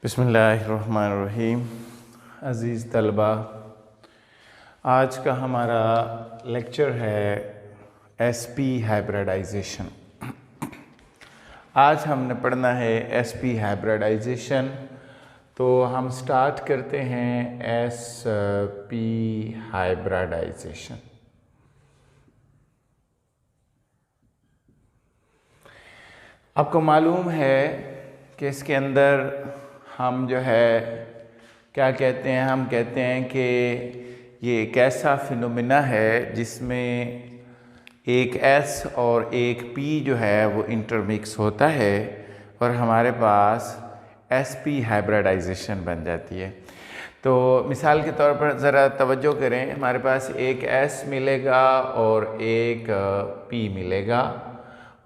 बिस्मिल्लाहिर्रहमानिर्रहीम। अज़ीज़ तलबा, आज का हमारा लेक्चर है एसपी हाइब्रिडाइजेशन। आज हमने पढ़ना है एसपी हाइब्रिडाइजेशन। तो हम स्टार्ट करते हैं एसपी हाइब्रिडाइजेशन। आपको मालूम है कि इसके अंदर हम जो है क्या कहते हैं, हम कहते हैं कि ये एक ऐसा फिनोमिना है जिसमें एक एस और एक पी जो है वो इंटरमिक्स होता है और हमारे पास एसपी हाइब्रिडाइजेशन बन जाती है। तो मिसाल के तौर पर ज़रा तवज्जो करें, हमारे पास एक एस मिलेगा और एक पी मिलेगा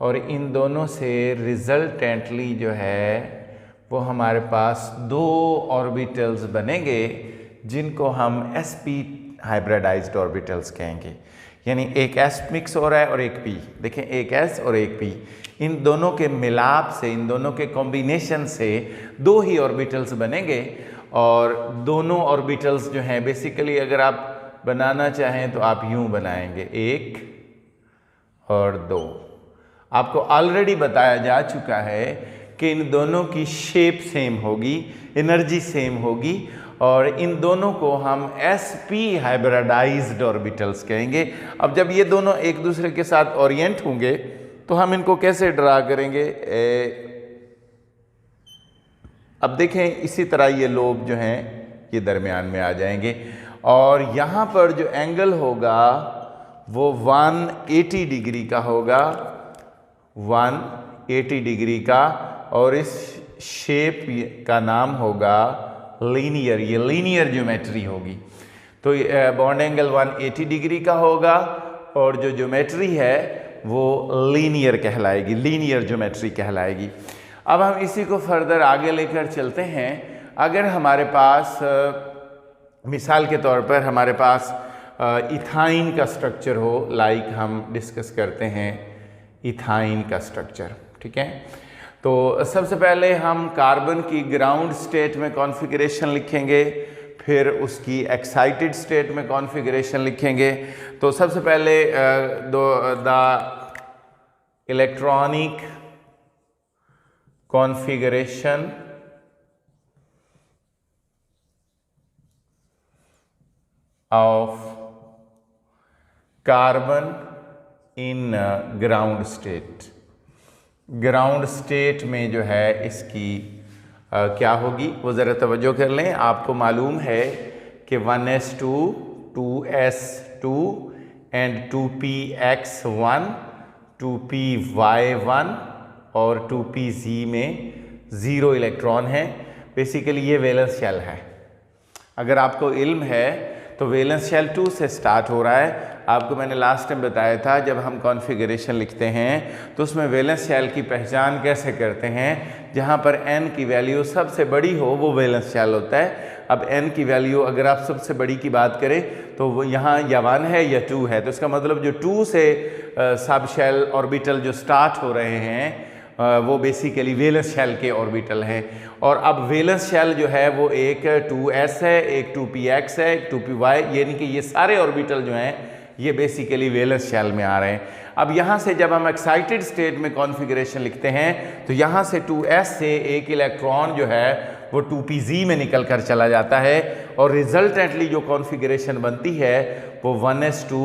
और इन दोनों से रिजल्टेंटली जो है वो हमारे पास दो ऑर्बिटल्स बनेंगे जिनको हम sp हाइब्रिडाइज्ड ऑर्बिटल्स कहेंगे। यानी एक s मिक्स हो रहा है और एक p। देखें, एक s और एक p, इन दोनों के मिलाप से, इन दोनों के कॉम्बिनेशन से दो ही ऑर्बिटल्स बनेंगे। और दोनों ऑर्बिटल्स जो हैं बेसिकली अगर आप बनाना चाहें तो आप यूं बनाएंगे, एक और दो। आपको ऑलरेडी बताया जा चुका है कि इन दोनों की शेप सेम होगी, एनर्जी सेम होगी और इन दोनों को हम sp हाइब्रिडाइज्ड ऑर्बिटल्स कहेंगे। अब जब ये दोनों एक दूसरे के साथ ओरिएंट होंगे तो हम इनको कैसे ड्रा करेंगे? अब देखें, इसी तरह ये लोब जो हैं ये दरमियान में आ जाएंगे और यहाँ पर जो एंगल होगा वो 180 डिग्री का होगा, 180 डिग्री का, और इस शेप का नाम होगा लीनियर। ये लीनियर ज्योमेट्री होगी। तो बॉन्ड एंगल 180 डिग्री का होगा और जो ज्योमेट्री है वो लीनियर कहलाएगी, लीनियर ज्योमेट्री कहलाएगी। अब हम इसी को फर्दर आगे लेकर चलते हैं। अगर हमारे पास मिसाल के तौर पर हमारे पास इथाइन का स्ट्रक्चर हो, लाइक हम डिस्कस करते हैं इथाइन का स्ट्रक्चर, ठीक है। तो सबसे पहले हम कार्बन की ग्राउंड स्टेट में कॉन्फ़िगरेशन लिखेंगे, फिर उसकी एक्साइटेड स्टेट में कॉन्फ़िगरेशन लिखेंगे। तो सबसे पहले the electronic configuration of carbon in ground state. Ground state में जो है इसकी क्या होगी वो ज़रा तवज्जो कर लें। आपको मालूम है कि 1s2, 2s2 and 2px1, 2py1 और 2pz में 0 इलेक्ट्रॉन है। बेसिकली ये वैलेंस शेल है। अगर आपको इल्म है तो वैलेंस शेल 2 से स्टार्ट हो रहा है। आपको मैंने लास्ट टाइम बताया था जब हम कॉन्फ़िगरेशन लिखते हैं तो उसमें वैलेंस शेल की पहचान कैसे करते हैं। जहाँ पर n की वैल्यू सबसे बड़ी हो वो वैलेंस शेल होता है। अब n की वैल्यू अगर आप सबसे बड़ी की बात करें तो वो यहाँ या 1 है या 2 है, तो इसका मतलब जो 2 से सब शेल ऑर्बिटल जो स्टार्ट हो रहे हैं वो बेसिकली वैलेंस शेल के ऑर्बिटल हैं। और अब वैलेंस शेल जो है वो एक 2s है, एक 2px है, एक 2py, यानी कि ये सारे ऑर्बिटल जो हैं ये बेसिकली वैलेंस शेल में आ रहे हैं। अब यहाँ से जब हम एक्साइटेड स्टेट में कॉन्फ़िगरेशन लिखते हैं तो यहाँ से 2s से एक इलेक्ट्रॉन जो है वो 2pz में निकल कर चला जाता है और रिजल्टेंटली जो कॉन्फ़िगरेशन बनती है वो 1s2,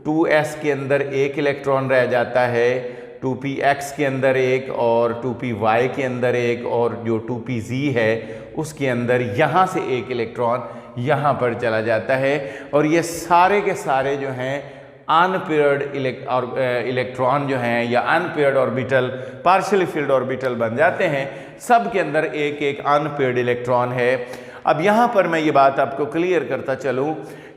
2s के अंदर एक इलेक्ट्रॉन रह जाता है, 2px के अंदर एक और 2py के अंदर एक, और जो 2pz है उसके अंदर यहाँ से एक इलेक्ट्रॉन यहाँ पर चला जाता है। और ये सारे के सारे जो हैं अनपेयर्ड इलेक्ट्रॉन जो हैं या unpaired orbital, partially field orbital बन जाते हैं। सब के अंदर एक एक अनपेयर्ड इलेक्ट्रॉन है। अब यहाँ पर मैं ये बात आपको क्लियर करता चलूँ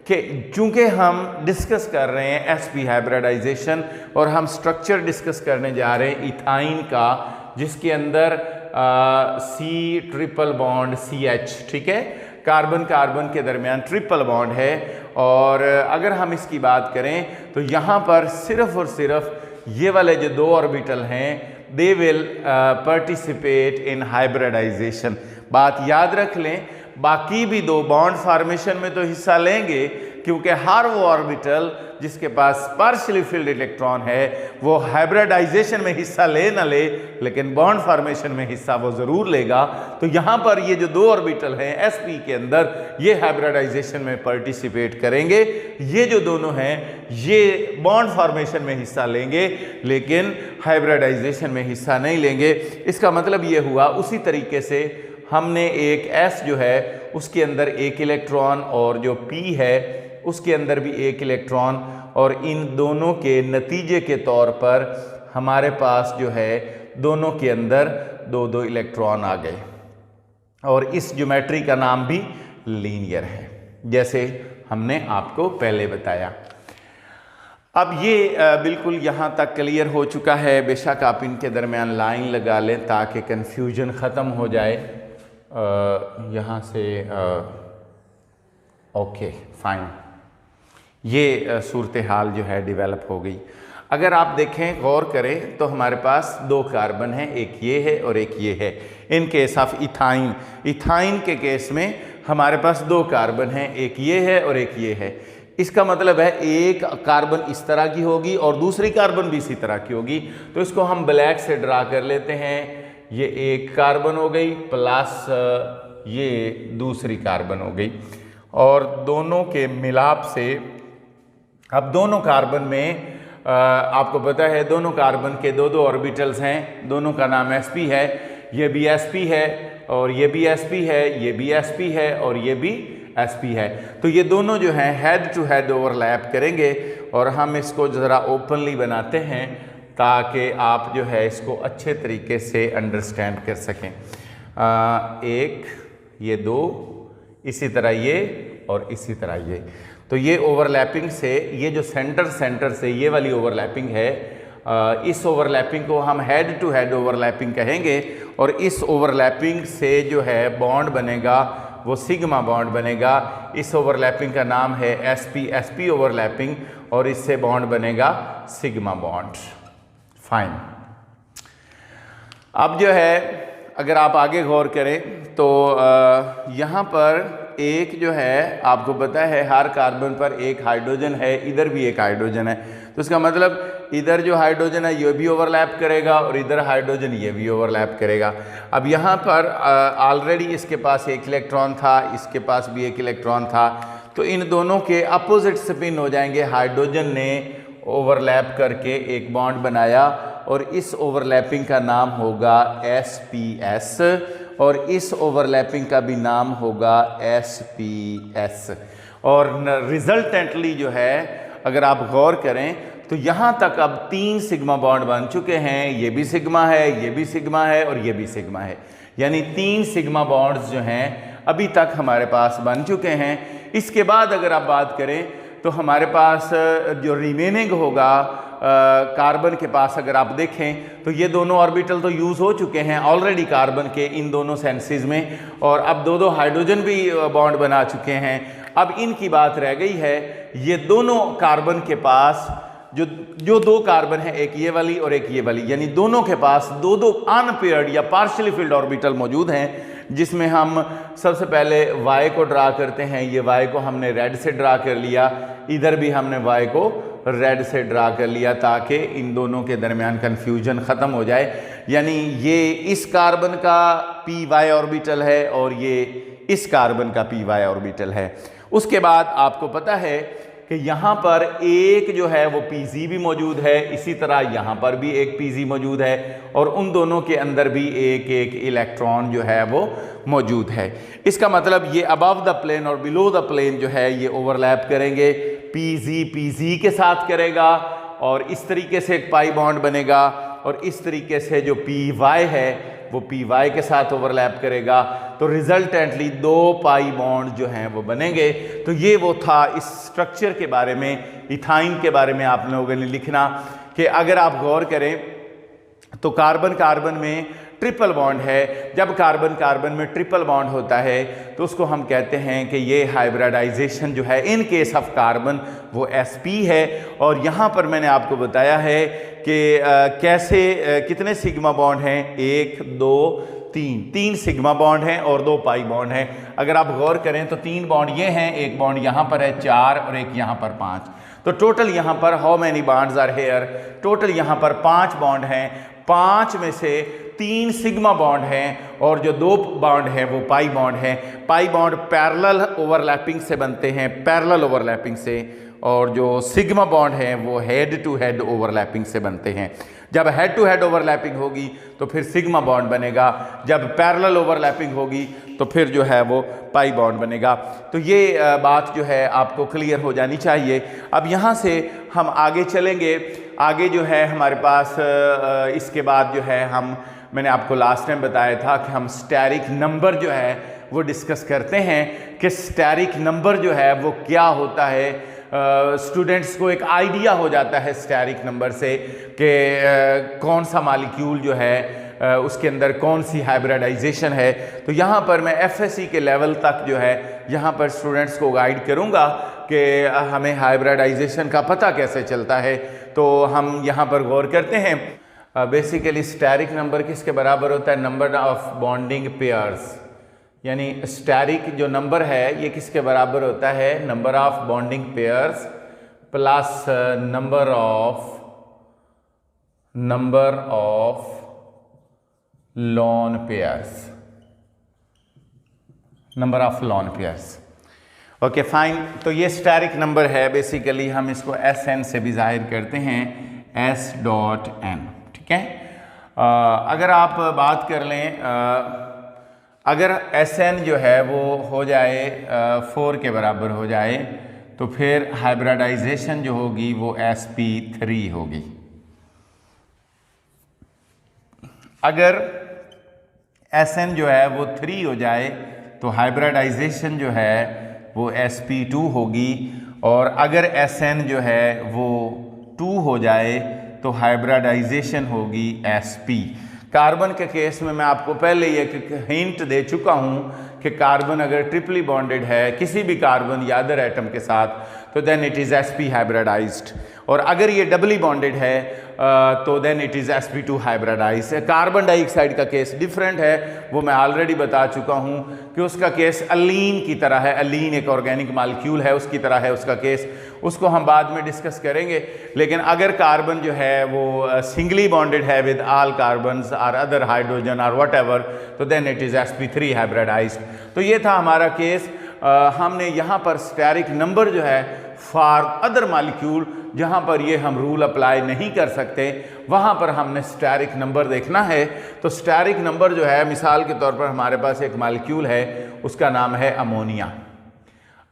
कि चूंकि हम डिस्कस कर रहे हैं sp हाइब्रिडाइजेशन और हम स्ट्रक्चर डिस्कस करने जा रहे हैं इथाइन का, जिसके अंदर C ट्रिपल बॉन्ड CH, ठीक है, कार्बन कार्बन के दरमियान ट्रिपल बॉन्ड है। और अगर हम इसकी बात करें तो यहाँ पर सिर्फ और सिर्फ ये वाले जो दो ऑर्बिटल हैं they will participate in hybridization. बात याद रख लें, बाकी भी दो बॉन्ड फॉर्मेशन में तो हिस्सा लेंगे, क्योंकि हर वो ऑर्बिटल जिसके पास पार्शियली फिल्ड इलेक्ट्रॉन है वो हाइब्रिडाइजेशन में हिस्सा ले ना ले, लेकिन बॉन्ड फॉर्मेशन में हिस्सा वो ज़रूर लेगा। तो यहाँ पर ये जो दो ऑर्बिटल हैं sp के अंदर, ये हाइब्रिडाइजेशन में पार्टिसिपेट करेंगे। ये जो दोनों हैं ये बॉन्ड फॉर्मेशन में हिस्सा लेंगे, लेकिन हाइब्रिडाइजेशन में हिस्सा नहीं लेंगे। इसका मतलब ये हुआ, उसी तरीके से हमने एक s जो है उसके अंदर एक इलेक्ट्रॉन और जो p है उसके अंदर भी एक इलेक्ट्रॉन, और इन दोनों के नतीजे के तौर पर हमारे पास जो है दोनों के अंदर दो दो इलेक्ट्रॉन आ गए, और इस ज्योमेट्री का नाम भी लीनियर है, जैसे हमने आपको पहले बताया। अब ये बिल्कुल यहाँ तक क्लियर हो चुका है। बेशक आप इनके दरमियान लाइन लगा लें ताकि कन्फ्यूजन ख़त्म हो जाए। यहाँ से ओके फाइन, ये सूरत हाल जो है डेवलप हो गई। अगर आप देखें, गौर करें तो हमारे पास दो कार्बन हैं, एक ये है और एक ये है। In case of ethyne, ethyne के केस में हमारे पास दो कार्बन हैं, एक ये है और एक ये है। इसका मतलब है एक कार्बन इस तरह की होगी और दूसरी कार्बन भी इसी तरह की होगी। तो इसको हम ब्लैक से ड्रा कर लेते हैं। ये एक कार्बन हो गई प्लस ये दूसरी कार्बन हो गई, और दोनों के मिलाप से अब दोनों कार्बन में आपको पता है दोनों कार्बन के दो दो ऑर्बिटल्स हैं, दोनों का नाम sp है। ये भी sp है और ये भी sp है, ये भी sp है और ये भी sp है। तो ये दोनों जो हैं हेड टू हेड ओवरलैप करेंगे, और हम इसको ज़रा ओपनली बनाते हैं ताकि आप जो है इसको अच्छे तरीके से अंडरस्टैंड कर सकें। एक, ये दो, इसी तरह ये और इसी तरह ये। तो ये ओवरलैपिंग से, ये जो सेंटर से ये वाली ओवरलैपिंग है, इस ओवरलैपिंग को हम हेड टू हेड ओवरलैपिंग कहेंगे, और इस ओवरलैपिंग से जो है बॉन्ड बनेगा वो सिग्मा बॉन्ड बनेगा। इस ओवरलैपिंग का नाम है sp ओवरलैपिंग, और इससे बॉन्ड बनेगा सिग्मा बॉन्ड। फाइन। अब जो है अगर आप आगे गौर करें तो यहाँ पर एक जो है आपको पता है हर कार्बन पर एक हाइड्रोजन है, इधर भी एक हाइड्रोजन है। तो इसका मतलब इधर जो हाइड्रोजन है ये भी ओवरलैप करेगा और इधर हाइड्रोजन ये भी ओवरलैप करेगा। अब यहाँ पर ऑलरेडी इसके पास एक इलेक्ट्रॉन था, इसके पास भी एक इलेक्ट्रॉन था, तो इन दोनों के अपोजिट स्पिन हो जाएंगे। हाइड्रोजन ने ओवरलैप करके एक बॉन्ड बनाया और इस ओवरलैपिंग का नाम होगा sps, और इस ओवरलैपिंग का भी नाम होगा sps। और रिजल्टेंटली जो है अगर आप गौर करें तो यहाँ तक अब 3 सिग्मा बॉन्ड बन चुके हैं। ये भी सिग्मा है, ये भी सिग्मा है और ये भी सिग्मा है, यानी 3 सिग्मा बॉन्ड्स जो हैं अभी तक हमारे पास बन चुके हैं। इसके बाद अगर आप बात करें तो हमारे पास जो रिमेनिंग होगा कार्बन के पास, अगर आप देखें तो ये दोनों ऑर्बिटल तो यूज़ हो चुके हैं ऑलरेडी कार्बन के इन दोनों सेंसेस में, और अब दो हाइड्रोजन भी बॉन्ड बना चुके हैं। अब इनकी बात रह गई है, ये दोनों कार्बन के पास जो दो कार्बन है, एक ये वाली और एक ये वाली, यानी दोनों के पास दो अनपेयर्ड या पार्शियली फिल्ड ऑर्बिटल मौजूद हैं, जिसमें हम सबसे पहले y को ड्रा करते हैं। ये y को हमने रेड से ड्रा कर लिया, इधर भी हमने y को रेड से ड्रा कर लिया ताकि इन दोनों के दरमियान कन्फ्यूजन ख़त्म हो जाए। यानी ये इस कार्बन का py ऑर्बिटल है और ये इस कार्बन का py ऑर्बिटल है। उसके बाद आपको पता है कि यहाँ पर एक जो है वो pz भी मौजूद है, इसी तरह यहाँ पर भी एक pz मौजूद है, और उन दोनों के अंदर भी एक इलेक्ट्रॉन जो है वो मौजूद है। इसका मतलब ये अबव द प्लेन और बिलो द प्लेन जो है ये ओवरलैप करेंगे। pz के साथ करेगा और इस तरीके से एक पाई बॉन्ड बनेगा, और इस तरीके से जो py है वो py के साथ ओवरलैप करेगा। तो रिजल्टेंटली 2 पाई बॉन्ड जो हैं वो बनेंगे। तो ये वो था इस स्ट्रक्चर के बारे में, इथाइन के बारे में आप लोगों ने लिखना कि अगर आप गौर करें तो कार्बन कार्बन में ट्रिपल बॉन्ड है। जब कार्बन कार्बन में ट्रिपल बॉन्ड होता है तो उसको हम कहते हैं कि ये हाइब्रिडाइजेशन जो है इन केस ऑफ कार्बन वो sp है। और यहाँ पर मैंने आपको बताया है कि कैसे कितने सिग्मा बॉन्ड हैं, 1 2 3 सिग्मा बॉन्ड हैं और 2 पाई बॉन्ड हैं। अगर आप गौर करें तो 3 बॉन्ड ये हैं, एक बॉन्ड यहाँ पर है 4 और एक यहाँ पर 5। तो टोटल यहाँ पर how many bonds are here, total यहाँ पर 5 बॉन्ड हैं। 5 में से 3 सिग्मा बॉन्ड हैं और जो 2 बॉन्ड हैं वो पाई बॉन्ड हैं। पाई बॉन्ड पैरेलल ओवरलैपिंग से बनते हैं, पैरेलल ओवरलैपिंग से, और जो सिग्मा बॉन्ड हैं वो हेड टू हेड ओवरलैपिंग से बनते हैं। जब हेड टू हेड ओवरलैपिंग होगी तो फिर सिग्मा बॉन्ड बनेगा, जब पैरेलल ओवरलैपिंग होगी तो फिर जो है वो पाई बॉन्ड बनेगा। तो ये बात जो है आपको क्लियर हो जानी चाहिए। अब यहाँ से हम आगे चलेंगे। आगे जो है हमारे पास इसके बाद जो है मैंने आपको लास्ट टाइम बताया था कि हम स्टेरिक नंबर जो है वो डिस्कस करते हैं कि स्टेरिक नंबर जो है वो क्या होता है। स्टूडेंट्स को एक आइडिया हो जाता है स्टेरिक नंबर से कि कौन सा मॉलिक्यूल जो है उसके अंदर कौन सी हाइब्रिडाइजेशन है। तो यहाँ पर मैं एफएससी के लेवल तक जो है यहाँ पर स्टूडेंट्स को गाइड करूँगा कि हमें हाइब्रिडाइजेशन का पता कैसे चलता है। तो हम यहाँ पर गौर करते हैं। बेसिकली स्टेरिक नंबर किसके बराबर होता है, नंबर ऑफ बॉन्डिंग पेयर्स, यानी स्टेरिक जो नंबर है ये किसके बराबर होता है, number of bonding pairs plus number of lawn pairs, number of lawn pairs. Okay fine. तो ये स्टेरिक नंबर है। बेसिकली हम इसको SN से भी जाहिर करते हैं, S.N, ठीक है। अगर आप बात कर लें, अगर SN जो है वो हो जाए 4 के बराबर हो जाए तो फिर हाइब्रिडाइजेशन जो होगी वो sp3 होगी। अगर SN जो है वो 3 हो जाए तो हाइब्रिडाइजेशन जो है वो sp2 होगी, और अगर SN जो है वो 2 हो जाए तो हाइब्रिडाइजेशन होगी sp। कार्बन के केस में मैं आपको पहले ही एक हिंट दे चुका हूँ कि कार्बन अगर ट्रिपली बॉन्डेड है किसी भी कार्बन या अदर एटम के साथ तो then it is sp hybridized, और अगर ये डबली बॉन्डेड है तो then it is sp2 hybridized. Carbon dioxide का केस डिफरेंट है, वो मैं ऑलरेडी बता चुका हूँ कि उसका केस अलीन की तरह है। अलीन एक ऑर्गेनिक मॉलिक्यूल है, उसकी तरह है उसका केस, उसको हम बाद में डिस्कस करेंगे। लेकिन अगर कार्बन जो है वो सिंगली बॉन्डेड है विद ऑल कार्बन्स और अदर हाइड्रोजन और व्हाटएवर, तो then it is sp3 hybridized. तो ये था हमारा केस। हमने यहाँ पर स्टेरिक नंबर जो है फॉर अदर मॉलिक्यूल, जहाँ पर ये हम रूल अप्लाई नहीं कर सकते वहाँ पर हमने स्टेरिक नंबर देखना है। तो स्टेरिक नंबर जो है, मिसाल के तौर पर हमारे पास एक मॉलिक्यूल है, उसका नाम है अमोनिया।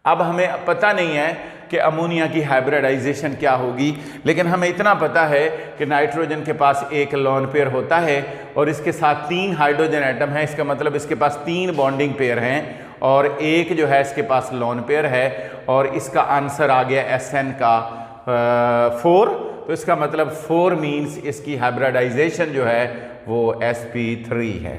अब हमें पता नहीं है कि अमोनिया की हाइब्रिडाइजेशन क्या होगी, लेकिन हमें इतना पता है कि नाइट्रोजन के पास एक लोन पेयर होता है और इसके साथ 3 हाइड्रोजन एटम है। इसका मतलब इसके पास 3 बॉन्डिंग पेयर हैं और एक जो है इसके पास लोन पेयर है, और इसका आंसर आ गया SN का 4। तो इसका मतलब 4 मीन्स इसकी हाइब्रिडाइजेशन जो है वो sp3 है।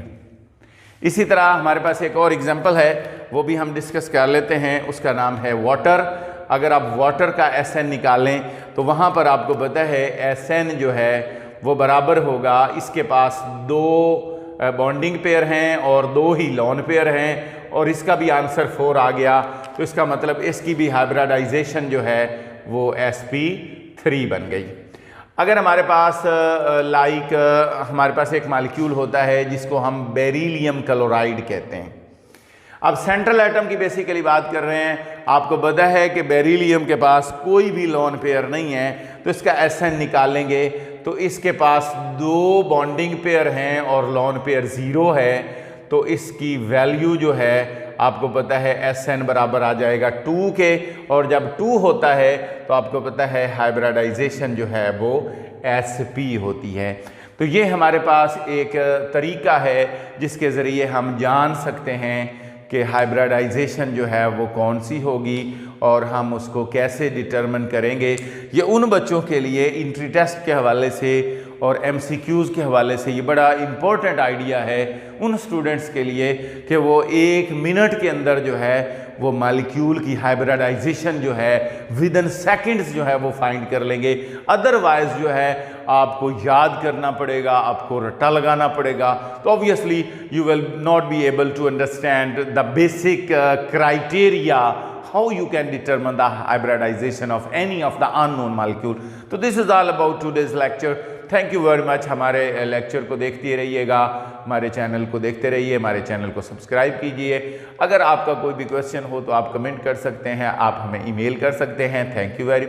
इसी तरह हमारे पास एक और एग्जांपल है, वो भी हम डिस्कस कर लेते हैं। उसका नाम है वाटर। अगर आप वाटर का SN निकालें तो वहाँ पर आपको पता है SN जो है वो बराबर होगा, इसके पास 2 बॉन्डिंग पेयर हैं और 2 ही लोन पेयर हैं, और इसका भी आंसर 4 आ गया। तो इसका मतलब इसकी भी हाइब्रिडाइजेशन जो है वो sp3 बन गई। अगर हमारे पास हमारे पास एक मॉलिक्यूल होता है जिसको हम बेरिलियम क्लोराइड कहते हैं। अब सेंट्रल एटम की बेसिकली बात कर रहे हैं। आपको पता है कि बेरिलियम के पास कोई भी लोन पेयर नहीं है, तो इसका SN निकालेंगे तो इसके पास 2 बॉन्डिंग पेयर हैं और लोन पेयर 0 है। तो इसकी वैल्यू जो है आपको पता है SN बराबर आ जाएगा 2 के, और जब 2 होता है तो आपको पता है हाइब्रिडाइजेशन जो है वो sp होती है। तो ये हमारे पास एक तरीका है जिसके ज़रिए हम जान सकते हैं कि हाइब्रिडाइजेशन जो है वो कौन सी होगी और हम उसको कैसे डिटरमिन करेंगे। ये उन बच्चों के लिए एंट्री टेस्ट के हवाले से और MCQs के हवाले से ये बड़ा इम्पोर्टेंट आइडिया है उन स्टूडेंट्स के लिए कि वो 1 मिनट के अंदर जो है वो मालिक्यूल की हाइब्रिडाइजेशन जो है विद इन सेकेंड्स जो है वो फाइंड कर लेंगे। अदरवाइज जो है आपको याद करना पड़ेगा, आपको रट्टा लगाना पड़ेगा, तो obviously you will not be able to understand the basic criteria how you can determine the hybridization of any of the unknown molecule. तो this is all about today's lecture. Thank you very much. हमारे lecture को देखते रहिएगा, हमारे channel को देखते रहिए, हमारे चैनल को सब्सक्राइब कीजिए। अगर आपका कोई भी क्वेश्चन हो तो आप कमेंट कर सकते हैं, आप हमें ईमेल कर सकते हैं। Thank you very